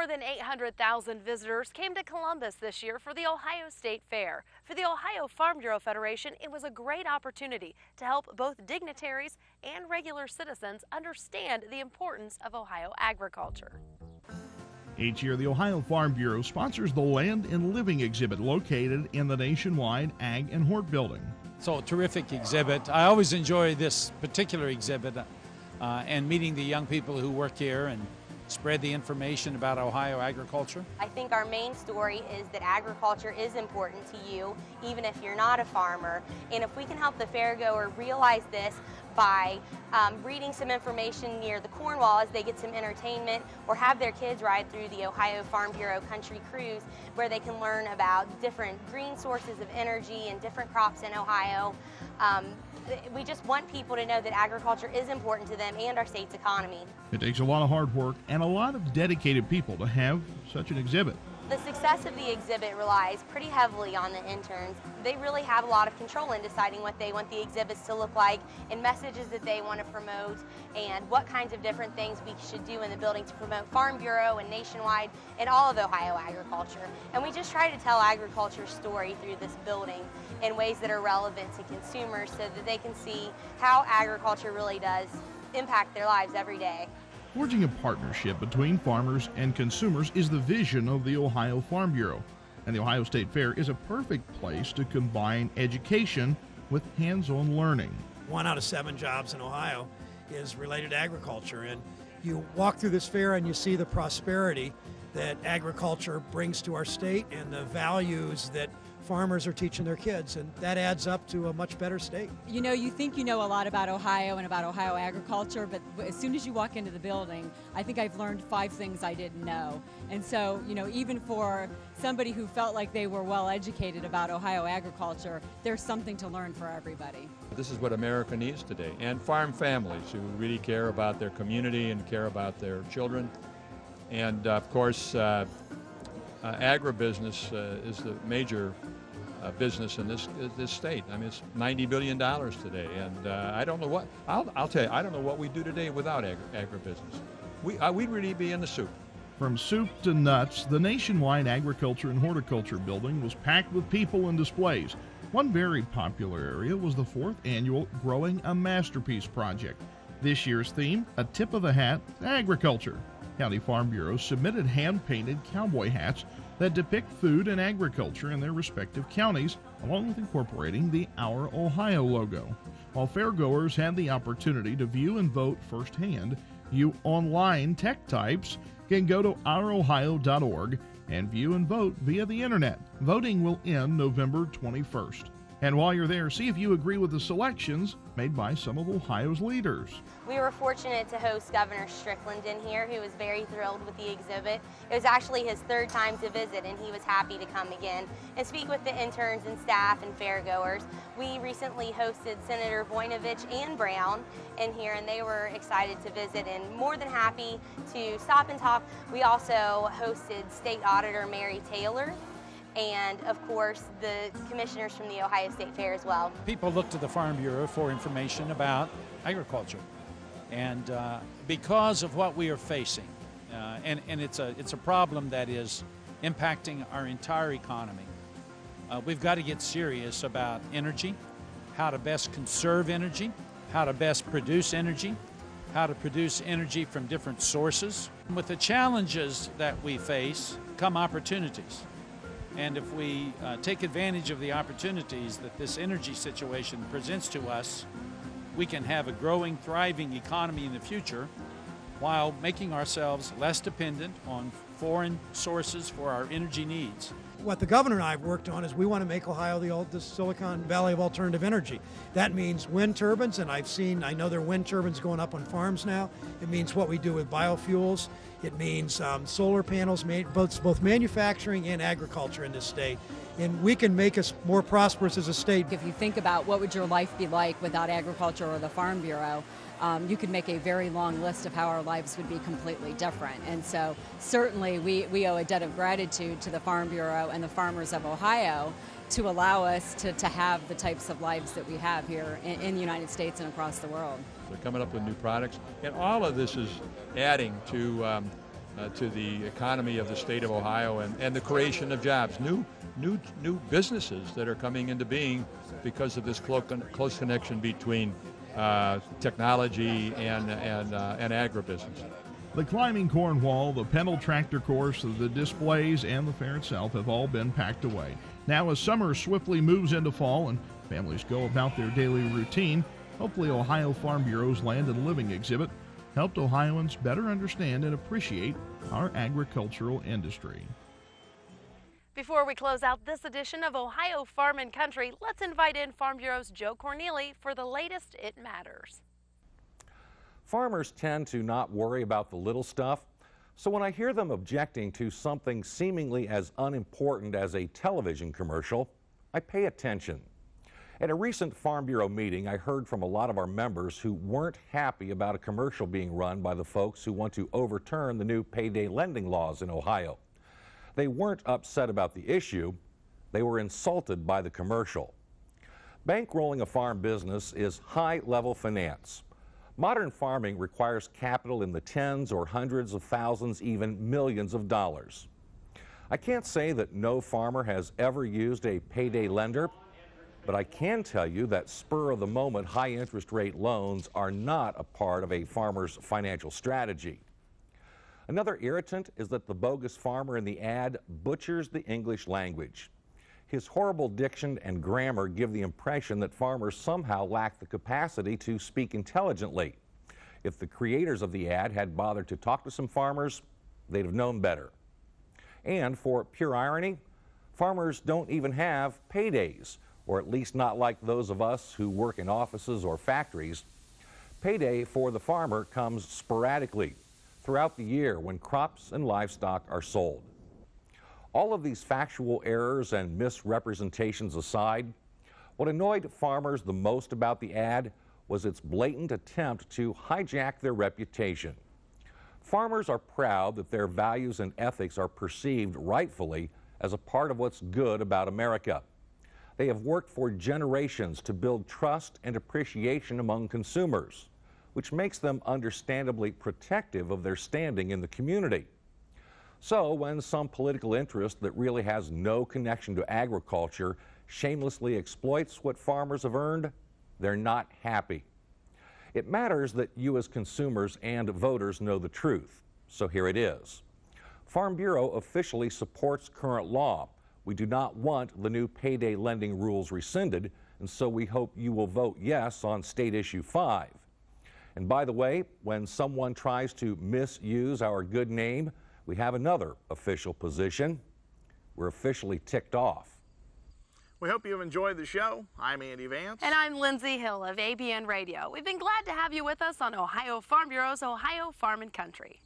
More than 800,000 visitors came to Columbus this year for the Ohio State Fair. For the Ohio Farm Bureau Federation, it was a great opportunity to help both dignitaries and regular citizens understand the importance of Ohio agriculture. Each year, the Ohio Farm Bureau sponsors the Land and Living exhibit located in the nationwide Ag and Hort building. So, a terrific exhibit. I always enjoy this particular exhibit and meeting the young people who work here and spread the information about Ohio agriculture. I think our main story is that agriculture is important to you, even if you're not a farmer. And if we can help the fairgoer realize this by reading some information near the corn wall as they get some entertainment, or have their kids ride through the Ohio Farm Bureau Country Cruise, where they can learn about different green sources of energy and different crops in Ohio. We just want people to know that agriculture is important to them and our state's economy. It takes a lot of hard work and a lot of dedicated people to have such an exhibit. The success of the exhibit relies pretty heavily on the interns. They really have a lot of control in deciding what they want the exhibits to look like and messages that they want to promote and what kinds of different things we should do in the building to promote Farm Bureau and nationwide and all of Ohio agriculture. And we just try to tell agriculture's story through this building in ways that are relevant to consumers so that they can see how agriculture really does impact their lives every day. Forging a partnership between farmers and consumers is the vision of the Ohio Farm Bureau, and the Ohio State Fair is a perfect place to combine education with hands-on learning. 1 out of 7 jobs in Ohio is related to agriculture, and you walk through this fair and you see the prosperity that agriculture brings to our state and the values that farmers are teaching their kids, and that adds up to a much better state. You know, you think you know a lot about Ohio and about Ohio agriculture, but as soon as you walk into the building, I think I've learned 5 things I didn't know. And so, you know, even for somebody who felt like they were well educated about Ohio agriculture, there's something to learn for everybody. This is what America needs today, and farm families who really care about their community and care about their children. And of course, agribusiness is the major business in this state. I mean, it's $90 billion today, and I don't know what, I'll tell you, I don't know what we do today without agribusiness. We'd really be in the soup. From soup to nuts, the nationwide Agriculture and Horticulture building was packed with people and displays. One very popular area was the 4th annual Growing a Masterpiece project. This year's theme, a tip of the hat to agriculture. County Farm Bureaus submitted hand-painted cowboy hats that depict food and agriculture in their respective counties, along with incorporating the Our Ohio logo. While fairgoers had the opportunity to view and vote firsthand, you online tech types can go to ourohio.org and view and vote via the internet. Voting will end November 21st. And while you're there, see if you agree with the selections made by some of Ohio's leaders. We were fortunate to host Governor Strickland in here, who was very thrilled with the exhibit. It was actually his 3rd time to visit, and he was happy to come again and speak with the interns and staff and fairgoers. We recently hosted Senator Voinovich and Brown in here, and they were excited to visit and more than happy to stop and talk. We also hosted State Auditor Mary Taylor, and of course the commissioners from the Ohio State Fair as well. People look to the Farm Bureau for information about agriculture, and because of what we are facing, and it's a problem that is impacting our entire economy, we've got to get serious about energy, how to best conserve energy, how to best produce energy, how to produce energy from different sources. With the challenges that we face come opportunities. And if we take advantage of the opportunities that this energy situation presents to us, we can have a growing, thriving economy in the future while making ourselves less dependent on foreign sources for our energy needs. What the governor and I have worked on is we want to make Ohio the Silicon Valley of alternative energy. That means wind turbines, and I know there are wind turbines going up on farms now. It means what we do with biofuels. It means solar panels, both manufacturing and agriculture in this state. And we can make us more prosperous as a state. If you think about what would your life be like without agriculture or the Farm Bureau, you could make a very long list of how our lives would be completely different. And so certainly we owe a debt of gratitude to the Farm Bureau and the farmers of Ohio to allow us to have the types of lives that we have here in the United States and across the world. They're coming up with new products, and all of this is adding to to the economy of the state of Ohio and the creation of jobs, new businesses that are coming into being because of this close connection between technology and agribusiness. The climbing corn wall, the pedal tractor course, the displays, and the fair itself have all been packed away. Now, as summer swiftly moves into fall and families go about their daily routine, hopefully Ohio Farm Bureau's Land and Living exhibit helped Ohioans better understand and appreciate our agricultural industry. Before we close out this edition of Ohio Farm and Country, let's invite in Farm Bureau's Joe Corneli for the latest It Matters. Farmers tend to not worry about the little stuff, so when I hear them objecting to something seemingly as unimportant as a television commercial, I pay attention. At a recent Farm Bureau meeting, I heard from a lot of our members who weren't happy about a commercial being run by the folks who want to overturn the new payday lending laws in Ohio. They weren't upset about the issue, they were insulted by the commercial. Bankrolling a farm business is high-level finance. Modern farming requires capital in the tens or hundreds of thousands, even millions of dollars. I can't say that no farmer has ever used a payday lender, but I can tell you that spur-of-the-moment high-interest rate loans are not a part of a farmer's financial strategy. Another irritant is that the bogus farmer in the ad butchers the English language. His horrible diction and grammar give the impression that farmers somehow lack the capacity to speak intelligently. If the creators of the ad had bothered to talk to some farmers, they'd have known better. And for pure irony, farmers don't even have paydays, or at least not like those of us who work in offices or factories. Payday for the farmer comes sporadically throughout the year when crops and livestock are sold. All of these factual errors and misrepresentations aside, what annoyed farmers the most about the ad was its blatant attempt to hijack their reputation. Farmers are proud that their values and ethics are perceived rightfully as a part of what's good about America. They have worked for generations to build trust and appreciation among consumers, which makes them understandably protective of their standing in the community. So when some political interest that really has no connection to agriculture shamelessly exploits what farmers have earned, they're not happy. It matters that you as consumers and voters know the truth, so here it is. Farm Bureau officially supports current law. We do not want the new payday lending rules rescinded, and so we hope you will vote yes on State Issue 5. And by the way, when someone tries to misuse our good name, we have another official position. We're officially ticked off. We hope you've enjoyed the show. I'm Andy Vance. And I'm Lindsay Hill of ABN Radio. We've been glad to have you with us on Ohio Farm Bureau's Ohio Farm and Country.